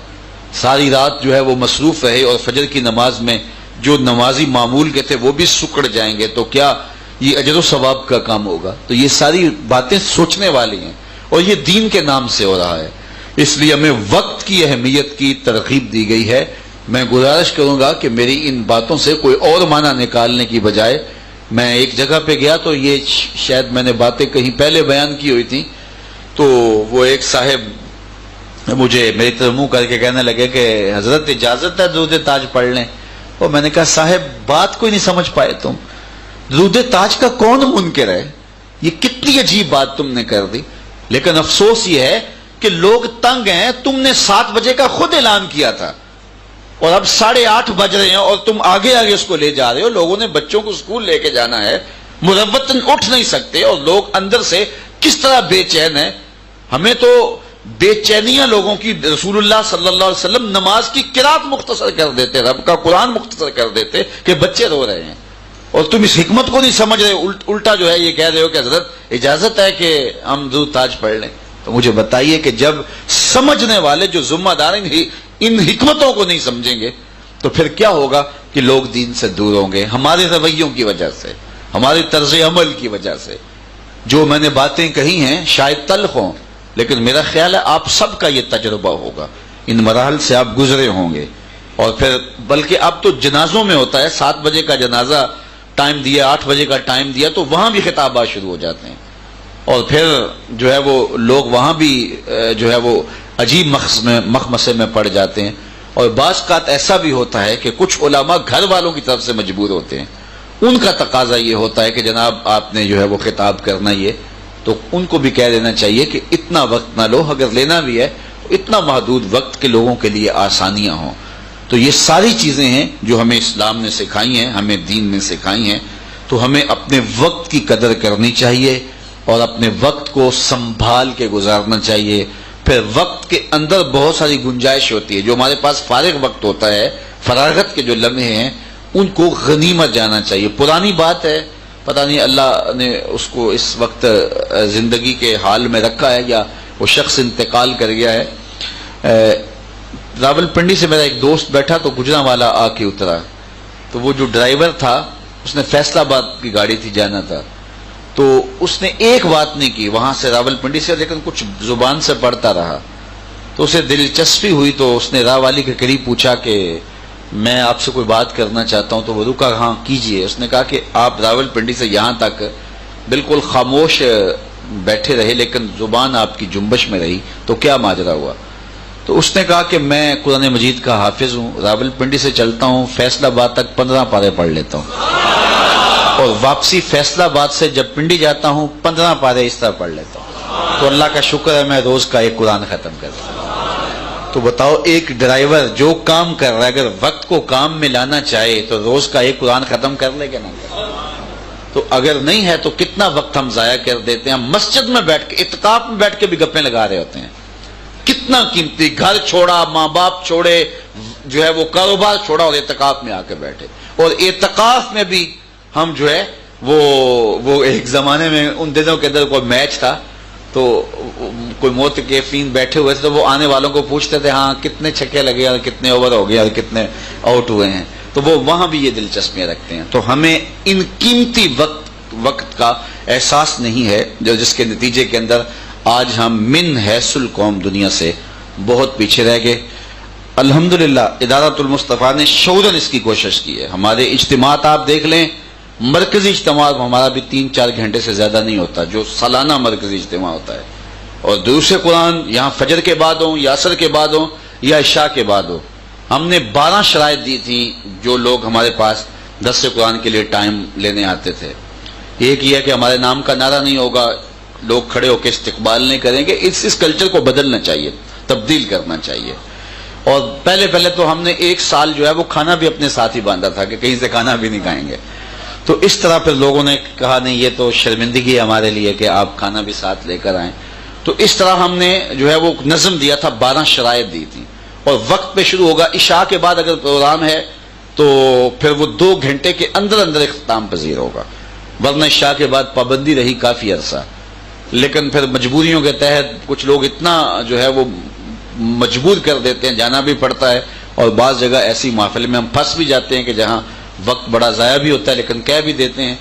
ساری رات جو ہے وہ مصروف رہے اور فجر کی نماز میں جو نمازی معمول کے تھے وہ بھی سکڑ جائیں گے تو کیا یہ اجر و ثواب کا کام ہوگا؟ تو یہ ساری باتیں سوچنے والی ہیں، اور یہ دین کے نام سے ہو رہا ہے. اس لیے ہمیں وقت کی اہمیت کی ترغیب دی گئی ہے. میں گزارش کروں گا کہ میری ان باتوں سے کوئی اور معنی نکالنے کی بجائے، میں ایک جگہ پہ گیا تو یہ شاید میں نے باتیں کہیں پہلے بیان کی ہوئی تھیں، تو وہ ایک صاحب مجھے میری طرف منہ کر کے کہنے لگے کہ حضرت اجازت ہے درود تاج پڑھ لیں. اور میں نے کہا صاحب بات کوئی نہیں سمجھ پائے تم، درود تاج کا کون منکر ہے؟ یہ کتنی عجیب بات تم نے کر دی. لیکن افسوس یہ ہے کہ لوگ تنگ ہیں. تم نے 7 بجے کا خود اعلان کیا تھا اور اب 8:30 بج رہے ہیں اور تم آگے اس کو لے جا رہے ہو. لوگوں نے بچوں کو اسکول لے کے جانا ہے، مروتاً اٹھ نہیں سکتے، اور لوگ اندر سے کس طرح بے چین ہیں. ہمیں تو بے چینیاں لوگوں کی، رسول اللہ صلی اللہ علیہ وسلم نماز کی قرات مختصر کر دیتے، رب کا قرآن مختصر کر دیتے کہ بچے رو رہے ہیں، اور تم اس حکمت کو نہیں سمجھ رہے. الٹا جو ہے یہ کہہ رہے ہو کہ حضرت اجازت ہے کہ ہم درود تاج پڑھ لیں. تو مجھے بتائیے کہ جب سمجھنے والے جو ذمہ دار ان حکمتوں کو نہیں سمجھیں گے تو پھر کیا ہوگا کہ لوگ دین سے دور ہوں گے ہمارے رویوں کی وجہ سے، ہمارے طرز عمل کی وجہ سے. جو میں نے باتیں کہی ہیں شاید تلخ ہوں، لیکن میرا خیال ہے آپ سب کا یہ تجربہ ہوگا، ان مراحل سے آپ گزرے ہوں گے. اور پھر بلکہ اب تو جنازوں میں ہوتا ہے، 7 بجے کا جنازہ ٹائم دیا، 8 بجے کا ٹائم دیا تو وہاں بھی خطابات شروع ہو جاتے ہیں، اور پھر جو ہے وہ لوگ وہاں بھی جو ہے وہ عجیب مخمسے میں پڑ جاتے ہیں. اور بعض اوقات ایسا بھی ہوتا ہے کہ کچھ علماء گھر والوں کی طرف سے مجبور ہوتے ہیں، ان کا تقاضا یہ ہوتا ہے کہ جناب آپ نے جو ہے وہ خطاب کرنا، یہ تو ان کو بھی کہہ دینا چاہیے کہ اتنا وقت نہ لو، اگر لینا بھی ہے اتنا محدود وقت کے لوگوں کے لیے آسانیاں ہوں. تو یہ ساری چیزیں ہیں جو ہمیں اسلام نے سکھائی ہیں، ہمیں دین نے سکھائی ہیں. تو ہمیں اپنے وقت کی قدر کرنی چاہیے اور اپنے وقت کو سنبھال کے گزارنا چاہیے. پھر وقت کے اندر بہت ساری گنجائش ہوتی ہے، جو ہمارے پاس فارغ وقت ہوتا ہے، فراغت کے جو لمحے ہیں ان کو غنیمت جانا چاہیے. پرانی بات ہے، پتہ نہیں اللہ نے اس کو اس وقت زندگی کے حال میں رکھا ہے یا وہ شخص انتقال کر گیا ہے. راول پنڈی سے میرا ایک دوست بیٹھا تو گجرانوالا آ کے اترا، تو وہ جو ڈرائیور تھا اس نے فیصلہ آباد کی گاڑی تھی، جانا تھا، تو اس نے ایک بات نہیں کی وہاں سے راول پنڈی سے، لیکن کچھ زبان سے پڑھتا رہا. تو اسے دلچسپی ہوئی تو اس نے راہ والی کے قریب پوچھا کہ میں آپ سے کوئی بات کرنا چاہتا ہوں. تو وہ رکا، ہاں کیجئے. اس نے کہا کہ آپ راول پنڈی سے یہاں تک بالکل خاموش بیٹھے رہے لیکن زبان آپ کی جنبش میں رہی، تو کیا ماجرا ہوا؟ تو اس نے کہا کہ میں قرآن مجید کا حافظ ہوں، راول پنڈی سے چلتا ہوں، فیصلہ آباد تک 15 پارے پڑھ لیتا ہوں، اور واپسی فیصلہ آباد سے جب پنڈی جاتا ہوں 15 پارے اس طرح پڑھ لیتا ہوں. تو اللہ کا شکر ہے میں روز کا ایک قرآن ختم کرتا ہوں. تو بتاؤ ایک ڈرائیور جو کام کر رہا ہے اگر وقت کو کام میں لانا چاہے تو روز کا ایک قرآن ختم کر لے گا نہ؟ تو اگر نہیں ہے تو کتنا وقت ہم ضائع کر دیتے ہیں. ہم مسجد میں بیٹھ کے، اعتکاف میں بیٹھ کے بھی گپیں لگا رہے ہوتے ہیں. کتنا قیمتی، گھر چھوڑا، ماں باپ چھوڑے، جو ہے وہ کاروبار چھوڑا اور اعتکاف میں آ کے بیٹھے. اور اعتکاف میں بھی ہم جو ہے وہ ایک زمانے میں ان دنوں کے اندر کوئی میچ تھا تو کوئی معتکفین بیٹھے ہوئے تھے تو وہ آنے والوں کو پوچھتے تھے ہاں کتنے چھکے لگے اور کتنے اوور ہو گئے اور کتنے آؤٹ ہوئے ہیں. تو وہ وہاں بھی یہ دلچسپیاں رکھتے ہیں. تو ہمیں ان قیمتی وقت کا احساس نہیں ہے، جس کے نتیجے کے اندر آج ہم من حیث القوم دنیا سے بہت پیچھے رہ گئے. الحمدللہ ادارۃ المصطفیٰ نے شعوراً اس کی کوشش کی ہے. ہمارے اجتماعات آپ دیکھ لیں، مرکزی اجتماع ہمارا بھی 3-4 گھنٹے سے زیادہ نہیں ہوتا، جو سالانہ مرکزی اجتماع ہوتا ہے. اور دروس قرآن یہاں فجر کے بعد ہوں یا عصر کے بعد ہوں یا عشاء کے بعد ہو. ہم نے 12 شرائط دی تھی جو لوگ ہمارے پاس درس قرآن کے لیے ٹائم لینے آتے تھے. ایک یہ ہے کہ ہمارے نام کا نعرہ نہیں ہوگا, لوگ کھڑے ہو کے استقبال نہیں کریں گے. اس کلچر کو بدلنا چاہیے, تبدیل کرنا چاہیے. اور پہلے تو ہم نے 1 سال جو ہے وہ کھانا بھی اپنے ساتھ ہی باندھا تھا کہ کہیں سے کھانا بھی نہیں کھائیں گے. تو اس طرح پھر لوگوں نے کہا نہیں یہ تو شرمندگی ہے ہمارے لیے کہ آپ کھانا بھی ساتھ لے کر آئیں. تو اس طرح ہم نے جو ہے وہ نظم دیا تھا, 12 شرائط دی تھی. اور وقت پہ شروع ہوگا, عشاء کے بعد اگر پروگرام ہے تو پھر وہ 2 گھنٹے کے اندر اختتام پذیر ہوگا, ورنہ عشاء کے بعد پابندی رہی کافی عرصہ. لیکن پھر مجبوریوں کے تحت کچھ لوگ اتنا جو ہے وہ مجبور کر دیتے ہیں, جانا بھی پڑتا ہے. اور بعض جگہ ایسی محفل میں ہم پھنس بھی جاتے ہیں کہ جہاں وقت بڑا ضائع بھی ہوتا ہے لیکن کہہ بھی دیتے ہیں.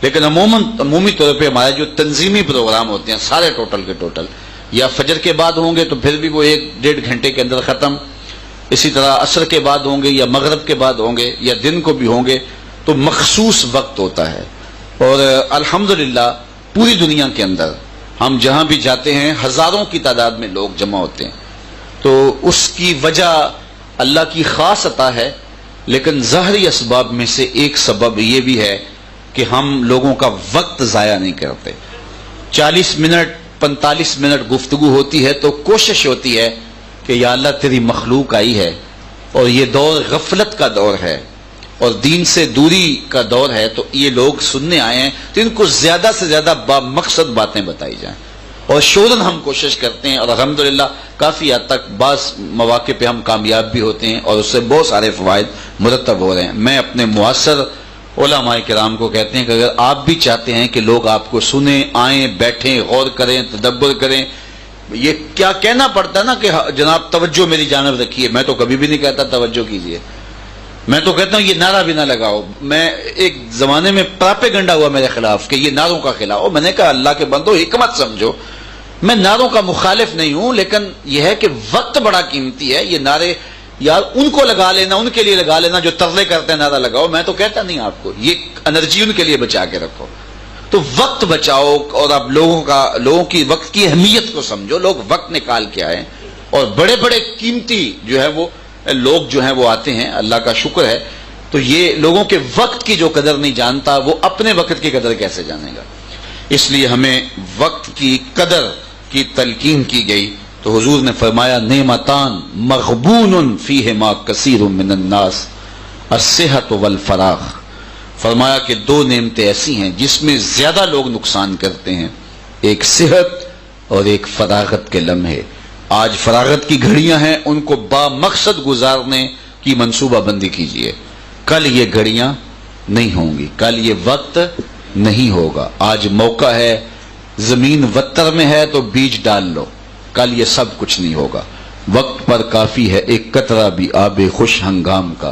لیکن عمومی طور پہ ہمارے جو تنظیمی پروگرام ہوتے ہیں سارے ٹوٹل کے ٹوٹل یا فجر کے بعد ہوں گے تو پھر بھی وہ 1-1.5 گھنٹے کے اندر ختم. اسی طرح عصر کے بعد ہوں گے یا مغرب کے بعد ہوں گے یا دن کو بھی ہوں گے تو مخصوص وقت ہوتا ہے. اور الحمدللہ پوری دنیا کے اندر ہم جہاں بھی جاتے ہیں ہزاروں کی تعداد میں لوگ جمع ہوتے ہیں. تو اس کی وجہ اللہ کی خاص عطا ہے, لیکن ظاہری اسباب میں سے ایک سبب یہ بھی ہے کہ ہم لوگوں کا وقت ضائع نہیں کرتے. 40 منٹ 45 منٹ گفتگو ہوتی ہے تو کوشش ہوتی ہے کہ یا اللہ تیری مخلوق آئی ہے اور یہ دور غفلت کا دور ہے اور دین سے دوری کا دور ہے, تو یہ لوگ سننے آئے ہیں تو ان کو زیادہ سے زیادہ مقصد باتیں بتائی جائیں. اور شورن ہم کوشش کرتے ہیں اور الحمدللہ کافی حد تک بعض مواقع پہ ہم کامیاب بھی ہوتے ہیں اور اس سے بہت سارے فوائد مرتب ہو رہے ہیں. میں اپنے معاصر علماء کرام کو کہتے ہیں کہ اگر آپ بھی چاہتے ہیں کہ لوگ آپ کو سنیں, آئیں, بیٹھیں, غور کریں, تدبر کریں, یہ کیا کہنا پڑتا ہے نا کہ جناب توجہ میری جانب رکھیے. میں تو کبھی بھی نہیں کہتا توجہ کیجیے, میں تو کہتا ہوں یہ نعرہ بھی نہ لگاؤ. میں ایک زمانے میں پراپیگنڈا ہوا میرے خلاف کہ یہ نعروں کا خلاف ہو. میں نے کہا اللہ کے بندو حکمت سمجھو, میں نعروں کا مخالف نہیں ہوں, لیکن یہ ہے کہ وقت بڑا قیمتی ہے. یہ نعرے یار ان کو لگا لینا, ان کے لیے لگا لینا جو ترلے کرتے ہیں نعرہ لگاؤ. میں تو کہتا نہیں آپ کو, یہ انرجی ان کے لیے بچا کے رکھو. تو وقت بچاؤ اور آپ لوگوں کی وقت کی اہمیت کو سمجھو. لوگ وقت نکال کے آئے اور بڑے بڑے قیمتی جو ہے وہ لوگ جو ہیں وہ آتے ہیں, اللہ کا شکر ہے. تو یہ لوگوں کے وقت کی جو قدر نہیں جانتا وہ اپنے وقت کی قدر کیسے جانے گا. اس لیے ہمیں وقت کی قدر کی تلقین کی گئی. تو حضور نے فرمایا نعمتان مغبون فیہما کثیر من الناس الصحت والفراغ. فرمایا کہ 2 نعمتیں ایسی ہیں جس میں زیادہ لوگ نقصان کرتے ہیں, ایک صحت اور ایک فراغت کے لمحے. آج فراغت کی گھڑیاں ہیں, ان کو با مقصد گزارنے کی منصوبہ بندی کیجئے. کل یہ گھڑیاں نہیں ہوں گی, کل یہ وقت نہیں ہوگا. آج موقع ہے, زمین وتر میں ہے تو بیج ڈال لو, کل یہ سب کچھ نہیں ہوگا. وقت پر کافی ہے ایک قطرہ بھی آب خوش ہنگام کا,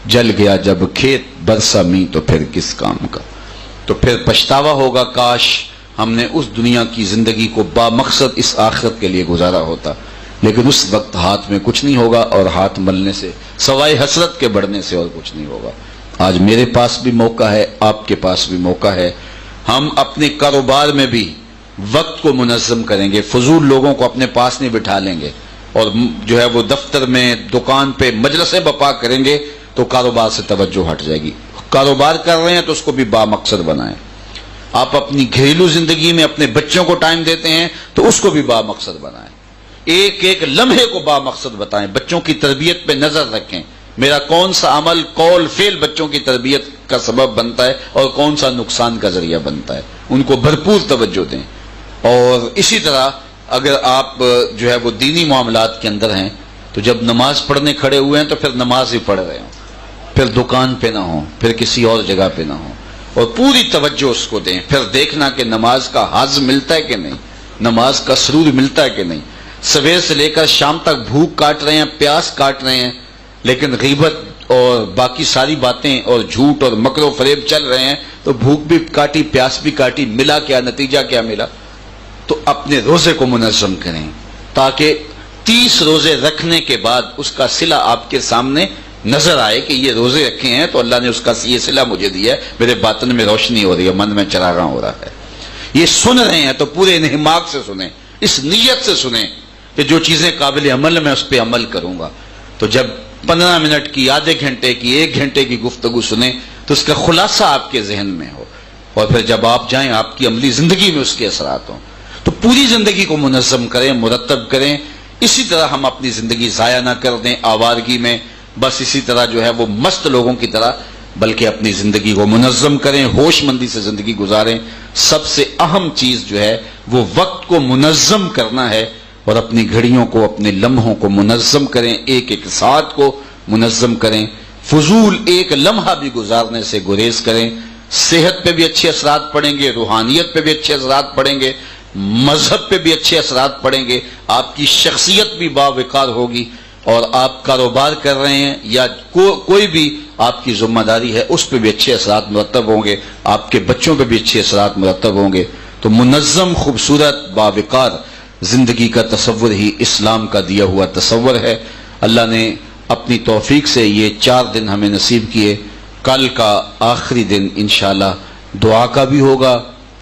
جل گیا جب کھیت برسا می تو پھر کس کام کا. تو پھر پچھتاوا ہوگا کاش ہم نے اس دنیا کی زندگی کو با مقصد اس آخرت کے لیے گزارا ہوتا. لیکن اس وقت ہاتھ میں کچھ نہیں ہوگا, اور ہاتھ ملنے سے سوائے حسرت کے بڑھنے سے اور کچھ نہیں ہوگا. آج میرے پاس بھی موقع ہے, آپ کے پاس بھی موقع ہے. ہم اپنے کاروبار میں بھی وقت کو منظم کریں گے, فضول لوگوں کو اپنے پاس نہیں بٹھا لیں گے, اور جو ہے وہ دفتر میں دکان پہ مجلسیں بپا کریں گے تو کاروبار سے توجہ ہٹ جائے گی. کاروبار کر رہے ہیں تو اس کو بھی با مقصد بنائیں. آپ اپنی گھریلو زندگی میں اپنے بچوں کو ٹائم دیتے ہیں تو اس کو بھی با مقصد بنائیں. ایک ایک لمحے کو با مقصد بتائیں. بچوں کی تربیت پہ نظر رکھیں, میرا کون سا عمل قول فعل بچوں کی تربیت کا سبب بنتا ہے اور کون سا نقصان کا ذریعہ بنتا ہے. ان کو بھرپور توجہ دیں. اور اسی طرح اگر آپ جو ہے وہ دینی معاملات کے اندر ہیں تو جب نماز پڑھنے کھڑے ہوئے ہیں تو پھر نماز ہی پڑھ رہے ہوں, پھر دکان پہ نہ ہوں, پھر کسی اور جگہ پہ نہ ہوں, اور پوری توجہ اس کو دیں. پھر دیکھنا کہ نماز کا حظ ملتا ہے کہ نہیں, نماز کا سرور ملتا ہے کہ نہیں. سویر سے لے کر شام تک بھوک کاٹ رہے ہیں, پیاس کاٹ رہے ہیں, لیکن غیبت اور باقی ساری باتیں اور جھوٹ اور مکر و فریب چل رہے ہیں, تو بھوک بھی کاٹی, پیاس بھی کاٹی, ملا کیا, نتیجہ کیا ملا. تو اپنے روزے کو منظم کریں تاکہ 30 روزے رکھنے کے بعد اس کا صلہ آپ کے سامنے نظر آئے کہ یہ روزے رکھے ہیں تو اللہ نے اس کا یہ صلہ مجھے دیا ہے, میرے باطن میں روشنی ہو رہی ہے, من میں چراغاں ہو رہا ہے. یہ سن رہے ہیں تو پورے انہماک سے سنیں, اس نیت سے سنیں کہ جو چیزیں قابل عمل میں اس پہ عمل کروں گا. تو جب 15 منٹ کی، آدھے گھنٹے کی، 1 گھنٹے کی گفتگو سنیں تو اس کا خلاصہ آپ کے ذہن میں ہو، اور پھر جب آپ جائیں آپ کی عملی زندگی میں اس کے اثرات ہوں. تو پوری زندگی کو منظم کریں، مرتب کریں. اسی طرح ہم اپنی زندگی ضائع نہ کر دیں آوارگی میں، بس اسی طرح جو ہے وہ مست لوگوں کی طرح، بلکہ اپنی زندگی کو منظم کریں، ہوش مندی سے زندگی گزاریں. سب سے اہم چیز جو ہے وہ وقت کو منظم کرنا ہے، اور اپنی گھڑیوں کو، اپنے لمحوں کو منظم کریں، ایک ایک ساتھ کو منظم کریں. فضول ایک لمحہ بھی گزارنے سے گریز کریں. صحت پہ بھی اچھے اثرات پڑیں گے، روحانیت پہ بھی اچھے اثرات پڑیں گے، مذہب پہ بھی اچھے اثرات پڑیں گے. آپ کی شخصیت بھی باوقار ہوگی، اور آپ کاروبار کر رہے ہیں یا کوئی بھی آپ کی ذمہ داری ہے اس پہ بھی اچھے اثرات مرتب ہوں گے. آپ کے بچوں پہ بھی اچھے اثرات مرتب ہوں گے. تو منظم، خوبصورت، باوقار زندگی کا تصور ہی اسلام کا دیا ہوا تصور ہے. اللہ نے اپنی توفیق سے یہ 4 دن ہمیں نصیب کیے. کل کا آخری دن انشاءاللہ دعا کا بھی ہوگا،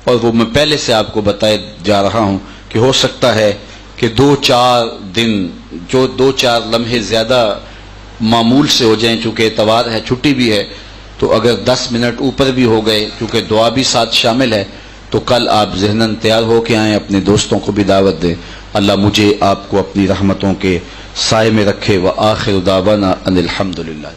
اور وہ میں پہلے سے آپ کو بتائے جا رہا ہوں کہ ہو سکتا ہے کہ 2-4 دن، جو 2-4 لمحے زیادہ معمول سے ہو جائیں، چونکہ اتوار ہے، چھٹی بھی ہے. تو اگر 10 منٹ اوپر بھی ہو گئے، کیونکہ دعا بھی ساتھ شامل ہے، تو کل آپ ذہناً تیار ہو کے آئیں، اپنے دوستوں کو بھی دعوت دیں. اللہ مجھے آپ کو اپنی رحمتوں کے سائے میں رکھے. وآخر دعوانا ان الحمدللہ.